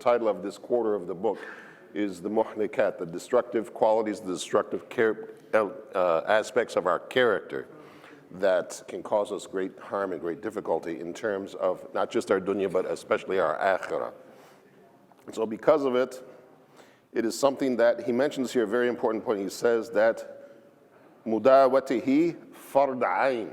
title of this quarter of the book is the muhlikat, the destructive qualities, the destructive aspects of our character that can cause us great harm and great difficulty in terms of not just our dunya, but especially our akhirah. So because of it, it is something that he mentions here, a very important point. He says that mudawatihi fard ayn.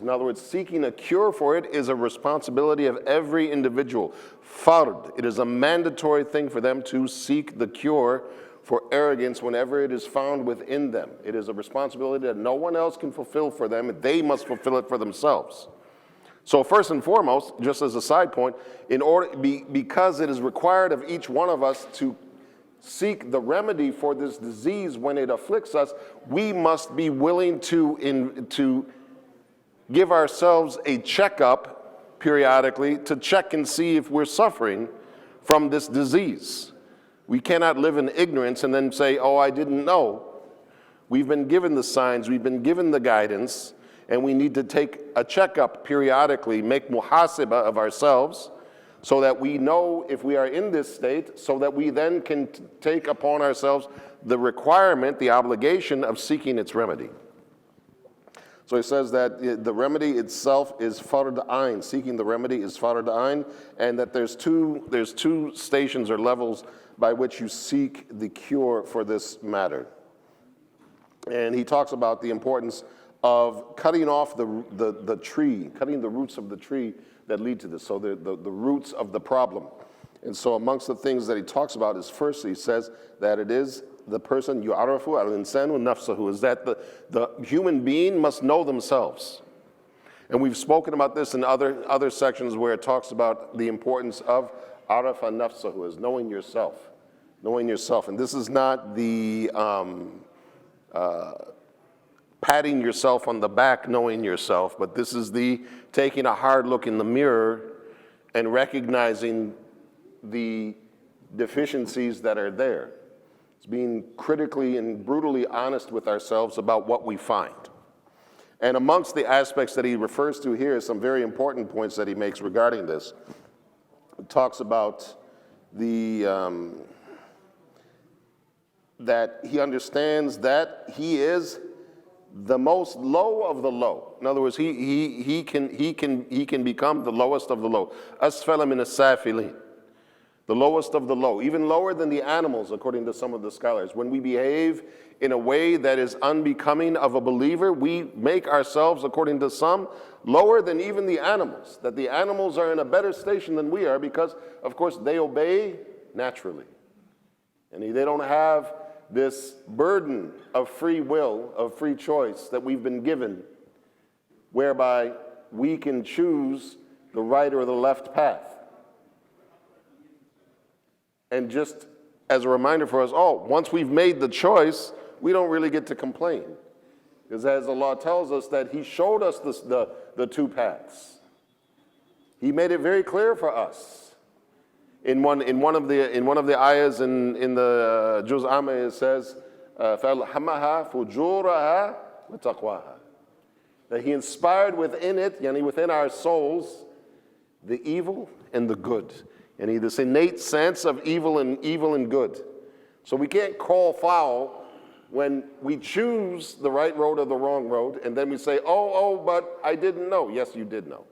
In other words, seeking a cure for it is a responsibility of every individual. Fard, it is a mandatory thing for them to seek the cure for arrogance whenever it is found within them. It is a responsibility that no one else can fulfill for them. They must fulfill it for themselves. So first and foremost, just as a side point, because it is required of each one of us to seek the remedy for this disease when it afflicts us, we must be willing to give ourselves a checkup periodically to check and see if we're suffering from this disease. We cannot live in ignorance and then say, oh, I didn't know. We've been given the signs, we've been given the guidance, and we need to take a checkup periodically, make muhasibah of ourselves, so that we know if we are in this state, so that we then can take upon ourselves the requirement, the obligation of seeking its remedy. So he says that the remedy itself is fard ayn, seeking the remedy is fard ayn, and that there's two stations or levels by which you seek the cure for this matter. And he talks about the importance of cutting off the tree, cutting the roots of the tree that lead to this, so the roots of the problem. And so amongst the things that he talks about is, first he says that it is the person, yu'arafu al-insanu nafsahu, is that the human being must know themselves. And we've spoken about this in other sections where it talks about the importance of arafa nafsahu, is knowing yourself. Knowing yourself. And this is not the patting yourself on the back, knowing yourself, but this is the taking a hard look in the mirror and recognizing the deficiencies that are there. It's being critically and brutally honest with ourselves about what we find. And amongst the aspects that he refers to here is some very important points that he makes regarding this. He talks about that he understands that he is the most low of the low. In other words, he can become the lowest of the low. Asfala min as-safilin. The lowest of the low, even lower than the animals, according to some of the scholars. When we behave in a way that is unbecoming of a believer, we make ourselves, according to some, lower than even the animals. That the animals are in a better station than we are because, of course, they obey naturally. And they don't have this burden of free will, of free choice that we've been given, whereby we can choose the right or the left path. And just as a reminder for us all, once we've made the choice, we don't really get to complain. Because as Allah tells us that He showed us the two paths. He made it very clear for us. In one of the ayahs in the Juz Amma, it says, فَأَلْهَمَهَا فُجُورَهَا وَتَقْوَاهَا. That He inspired within it, yani within our souls, the evil and the good. And this innate sense of evil and good. So we can't call foul when we choose the right road or the wrong road, and then we say, oh, but I didn't know. Yes, you did know.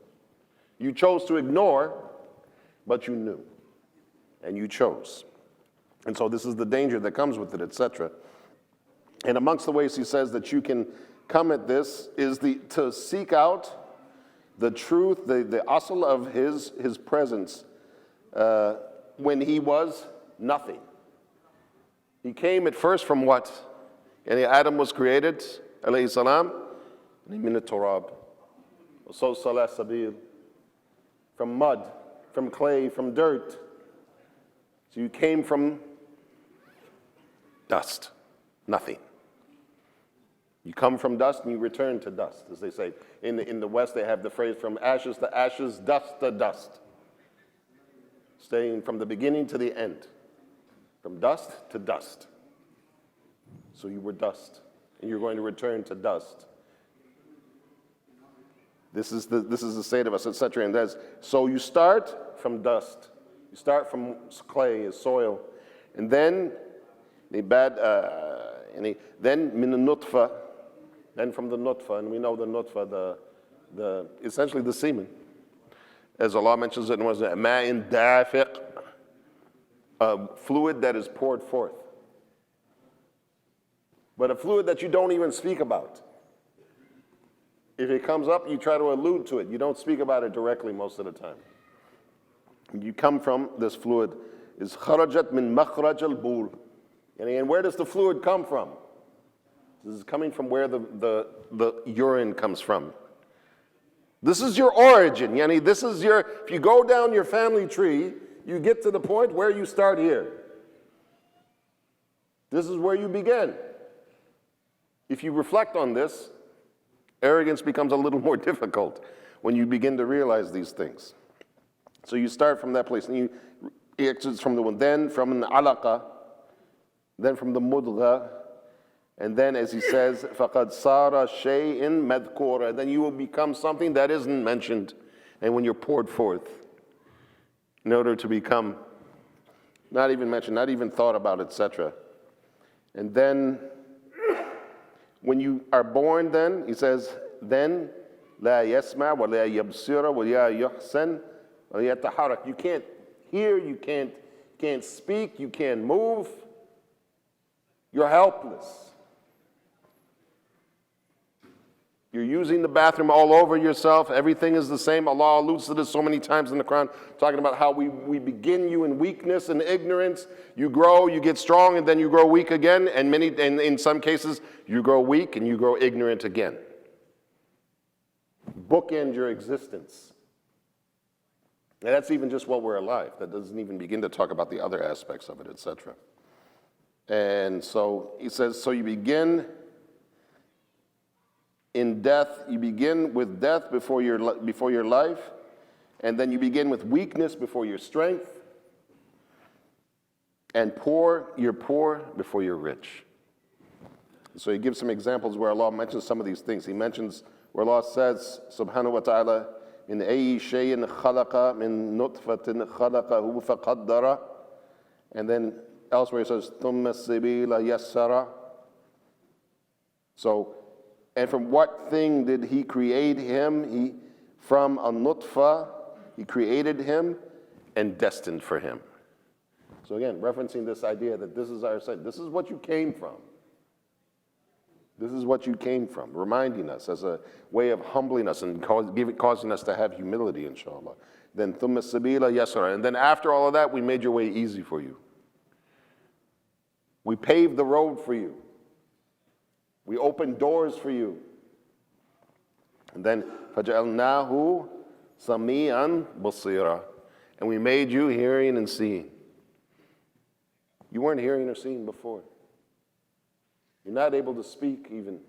You chose to ignore, but you knew. And you chose. And so this is the danger that comes with it, etc. And amongst the ways he says that you can come at this is to seek out the truth, the asl of his presence, when he was nothing. He came at first from what? And Adam was created, alayhi salam, min al-turab, so salah sabil, from mud, from clay, from dirt. So you came from dust, nothing. You come from dust and you return to dust, as they say. In the West, they have the phrase from ashes to ashes, dust to dust. Staying from the beginning to the end, from dust to dust. So you were dust, and you're going to return to dust. This is the state of us, etc. And so you start from dust, You start from clay, soil, and then then min nutfa, then from the nutfa, and we know the nutfa, essentially the semen, as Allah mentions it, was a ma'in dafiq, a fluid that is poured forth, but a fluid that you don't even speak about. If it comes up, you try to allude to it. You don't speak about it directly most of the time. You come from this fluid is kharajat min makhraj al-bul. And where does the fluid come from? This is coming from where the urine comes from. This is your origin. This is if you go down your family tree, you get to the point where you start here. This is where you begin. If you reflect on this, arrogance becomes a little more difficult when you begin to realize these things. So you start from that place, and you exit from the one, then from the alaqa, then from the mudgha, and then, as he says, فَقَدْ صَارَ شَيْءٍ مَذْكُورًا, then you will become something that isn't mentioned, and when you're poured forth, in order to become not even mentioned, not even thought about, etc. And then, when you are born, then, he says, then, لَا يَسْمَعْ وَلَا يَبْصِرَ وَلَا يُحْسَنْ وَلَا يَتَحَرَكْ. You can't hear, you can't speak, you can't move. You're helpless. You're using the bathroom all over yourself. Everything is the same. Allah alludes to this so many times in the Quran, talking about how we begin you in weakness and ignorance. You grow, you get strong, and then you grow weak again. And in some cases, you grow weak and you grow ignorant again. Bookend your existence. And that's even just while we're alive. That doesn't even begin to talk about the other aspects of it, etc. And so he says, so you begin in death, you begin with death before your life, and then you begin with weakness before your strength, and you're poor before you're rich. So he gives some examples where Allah mentions some of these things. He mentions where Allah says, subhanahu wa ta'ala, in ayyi shay'in khalaqa min nutfatin khalaqahu faqaddara, and then elsewhere he says, thumma sabila yassara. So, and from what thing did he create him? From a nutfa, he created him and destined for him. So again, referencing this idea that this is our side, this is what you came from. This is what you came from, reminding us as a way of humbling us and causing us to have humility, inshallah. Then thumma sabila yasara. And then after all of that, we made your way easy for you. We paved the road for you. We opened doors for you. And then فَجَعَلْنَاهُ سَمِيعًا بَصِيرًا. And we made you hearing and seeing. You weren't hearing or seeing before. You're not able to speak even.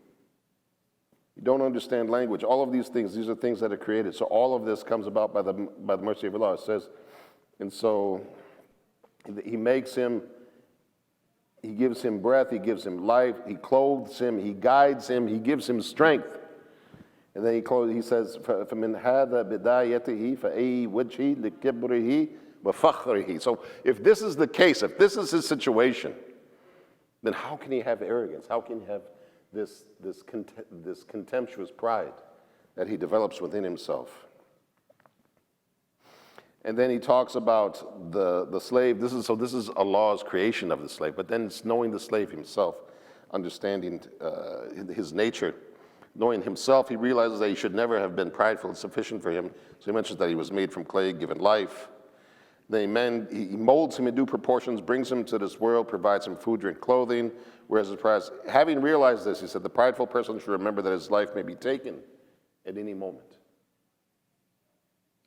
You don't understand language. All of these are things that are created. So all of this comes about by the mercy of Allah, it says. And so he makes him, he gives him breath, he gives him life, he clothes him, he guides him, he gives him strength. And then he says, فَمِنْ هَذَا بِدَايَتِهِ فَأَيِّ وَجْهِ لِكِبْرِهِ وَفَخْرِهِ. So if this is the case, if this is his situation, then how can he have arrogance? How can he have this contemptuous pride that he develops within himself? And then he talks about the slave. This is Allah's creation of the slave, but then it's knowing the slave himself, understanding his nature. Knowing himself, he realizes that he should never have been prideful. It's sufficient for him. So he mentions that he was made from clay, given life. Then he molds him in due proportions, brings him to this world, provides him food, drink, clothing. Whereas his pride, having realized this, he said, the prideful person should remember that his life may be taken at any moment.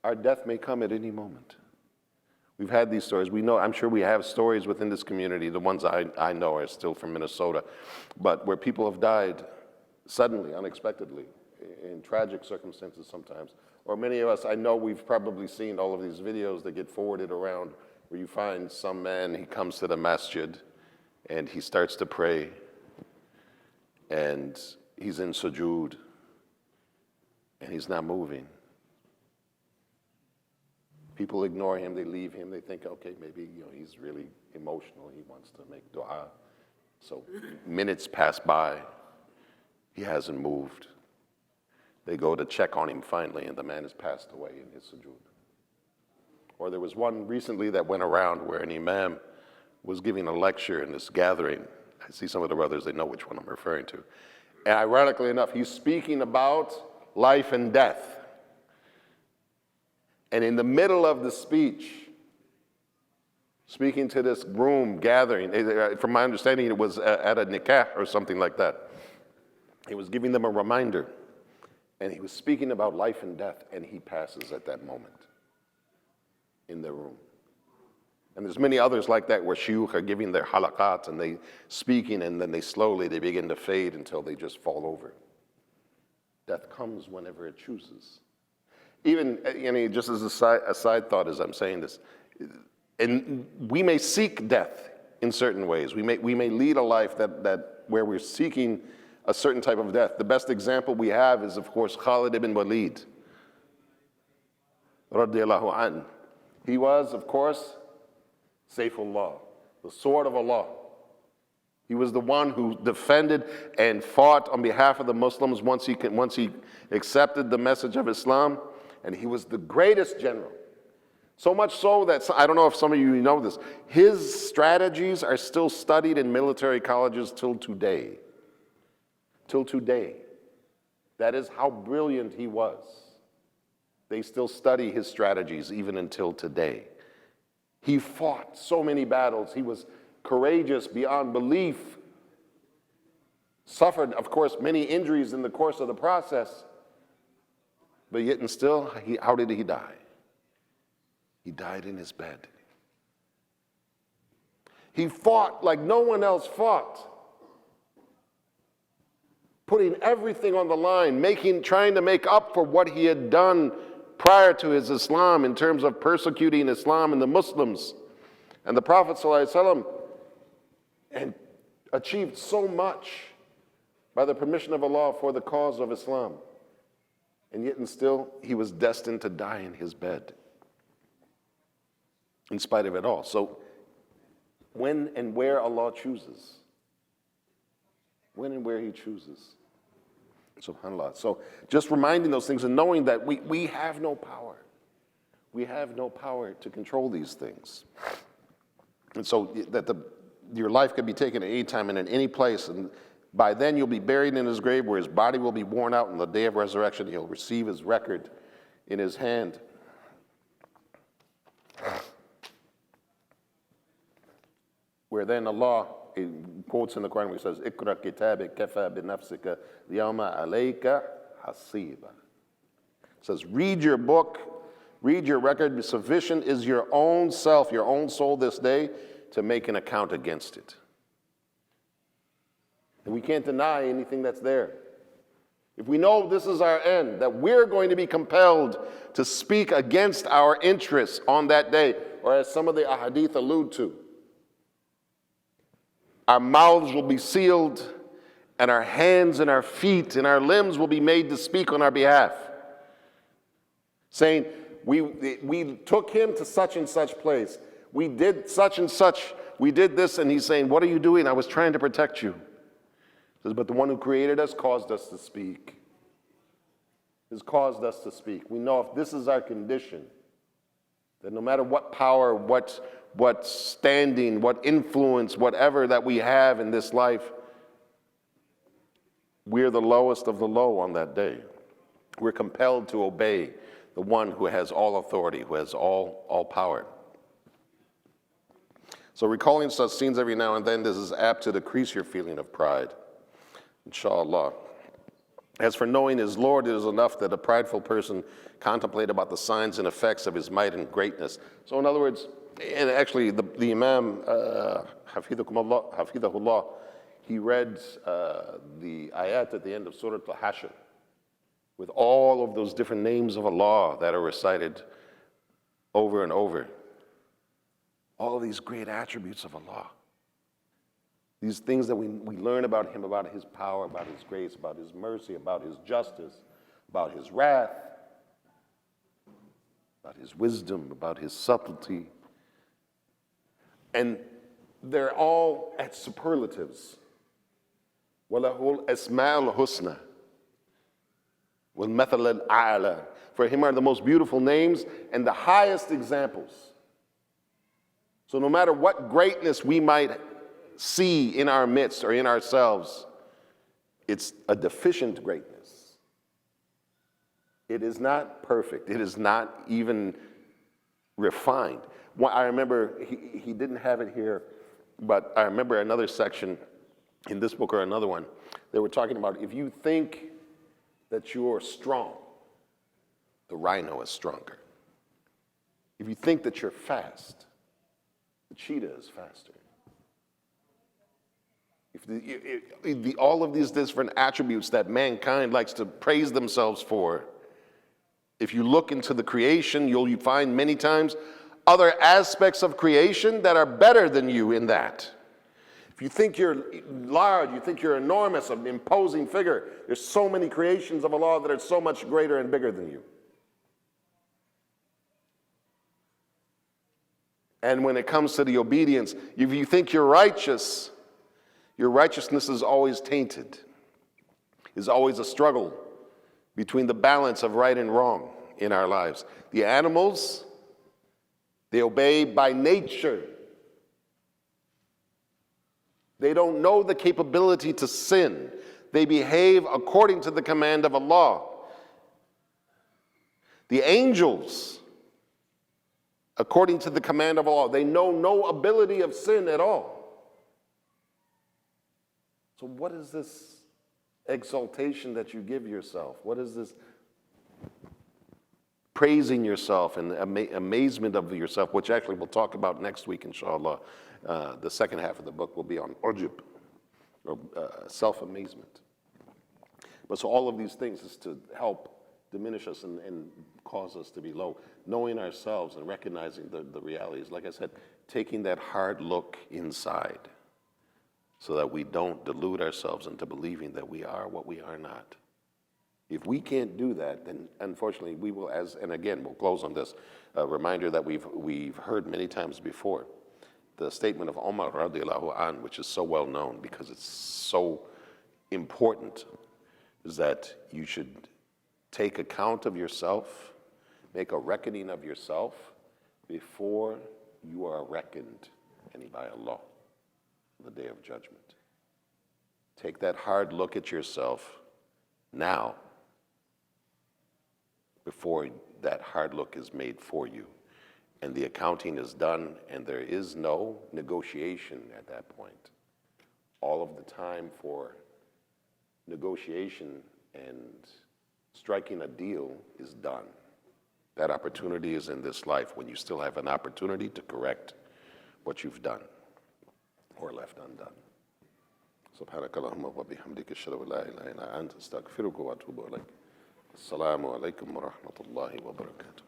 Our death may come at any moment. We've had these stories. We know, I'm sure we have stories within this community. The ones I know are still from Minnesota, but where people have died suddenly, unexpectedly, in tragic circumstances sometimes. Or many of us, I know we've probably seen all of these videos that get forwarded around where you find some man, he comes to the masjid and he starts to pray and he's in sujood and he's not moving. People ignore him, they leave him, they think, okay, maybe he's really emotional, he wants to make dua. So minutes pass by, he hasn't moved. They go to check on him finally, and the man has passed away in his sujood. Or there was one recently that went around where an imam was giving a lecture in this gathering. I see some of the brothers, they know which one I'm referring to. And ironically enough, he's speaking about life and death. And in the middle of the speech, speaking to this room gathering, from my understanding, it was at a nikah or something like that. He was giving them a reminder, and he was speaking about life and death, and he passes at that moment in the room. And there's many others like that where shuyukh are giving their halaqat, and they speaking, and then they begin to fade until they just fall over. Death comes whenever it chooses. Even, just as a side thought as I'm saying this, and we may seek death in certain ways. We may lead a life that where we're seeking a certain type of death. The best example we have is, of course, Khalid ibn Walid, radiyallahu anhu. He was, of course, Sayfullah, the sword of Allah. He was the one who defended and fought on behalf of the Muslims once he accepted the message of Islam. And he was the greatest general. So much so that, I don't know if some of you know this, his strategies are still studied in military colleges till today. Till today. That is how brilliant he was. They still study his strategies even until today. He fought so many battles. He was courageous beyond belief. Suffered, of course, many injuries in the course of the process. But yet and still, how did he die? He died in his bed. He fought like no one else fought, putting everything on the line, trying to make up for what he had done prior to his Islam in terms of persecuting Islam and the Muslims. And the Prophet ﷺ and achieved so much by the permission of Allah for the cause of Islam. And yet and still, he was destined to die in his bed, in spite of it all. So, when and where Allah chooses, when and where he chooses, subhanAllah. So, just reminding those things and knowing that we have no power. We have no power to control these things. And so, that your life can be taken at any time and in any place, and by then you'll be buried in his grave where his body will be worn out, and on the day of resurrection he'll receive his record in his hand. Where then Allah quotes in the Quran where he says, "Ikra kitabik kafa bi nafsika yawma alayka hasiba." It says, read your book, read your record, sufficient is your own self, your own soul this day to make an account against it. And we can't deny anything that's there. If we know this is our end, that we're going to be compelled to speak against our interests on that day, or as some of the ahadith allude to, our mouths will be sealed, and our hands and our feet and our limbs will be made to speak on our behalf, saying, we took him to such and such place. We did such and such. We did this, and he's saying, what are you doing? I was trying to protect you. Says, but the one who created us caused us to speak. Has caused us to speak. We know if this is our condition, that no matter what power, what standing, what influence, whatever that we have in this life, we're the lowest of the low on that day. We're compelled to obey the one who has all authority, who has all power. So recalling such scenes every now and then, this is apt to decrease your feeling of pride. Inshallah. As for knowing his Lord, it is enough that a prideful person contemplate about the signs and effects of his might and greatness. So in other words, and actually the Imam, Hafidhahullah, he read the ayat at the end of Surah Al-Hashr with all of those different names of Allah that are recited over and over. All of these great attributes of Allah. These things that we learn about him, about his power, about his grace, about his mercy, about his justice, about his wrath, about his wisdom, about his subtlety. And they're all at superlatives. وَلَهُ الْأَسْمَاءُ الْحُسْنَى وَالْمَثَلَ الْأَعْلَى. For him are the most beautiful names and the highest examples. So no matter what greatness we might see in our midst or in ourselves, it's a deficient greatness. It is not perfect. It is not even refined. I remember, he didn't have it here, but I remember another section in this book or another one, they were talking about if you think that you're strong, the rhino is stronger. If you think that you're fast, the cheetah is faster. All of these different attributes that mankind likes to praise themselves for, if you look into the creation, you'll find many times other aspects of creation that are better than you in that. If you think you're large, you think you're enormous, an imposing figure, there's so many creations of Allah that are so much greater and bigger than you. And when it comes to the obedience, if you think you're righteous, your righteousness is always tainted. Is always a struggle between the balance of right and wrong in our lives. The animals, they obey by nature. They don't know the capability to sin. They behave according to the command of Allah. The angels, according to the command of Allah, they know no ability of sin at all. So what is this exaltation that you give yourself? What is this praising yourself and amazement of yourself, which actually we'll talk about next week, inshallah. The second half of the book will be on ujub, or self-amazement. But so all of these things is to help diminish us and cause us to be low. Knowing ourselves and recognizing the realities. Like I said, taking that hard look inside so that we don't delude ourselves into believing that we are what we are not. If we can't do that, then unfortunately we will, and again, we'll close on this, a reminder that we've heard many times before. The statement of Umar radiallahu an, which is so well known because it's so important, is that you should take account of yourself, make a reckoning of yourself before you are reckoned, and by Allah, on the day of judgment. Take that hard look at yourself now, before that hard look is made for you. And the accounting is done, and there is no negotiation at that point. All of the time for negotiation and striking a deal is done. That opportunity is in this life when you still have an opportunity to correct what you've done or left undone. سبحانك اللهم وبحمدك أشهد أن لا إله إلا أنت أستغفرك وأتوب إليك. السلام عليكم ورحمة الله وبركاته.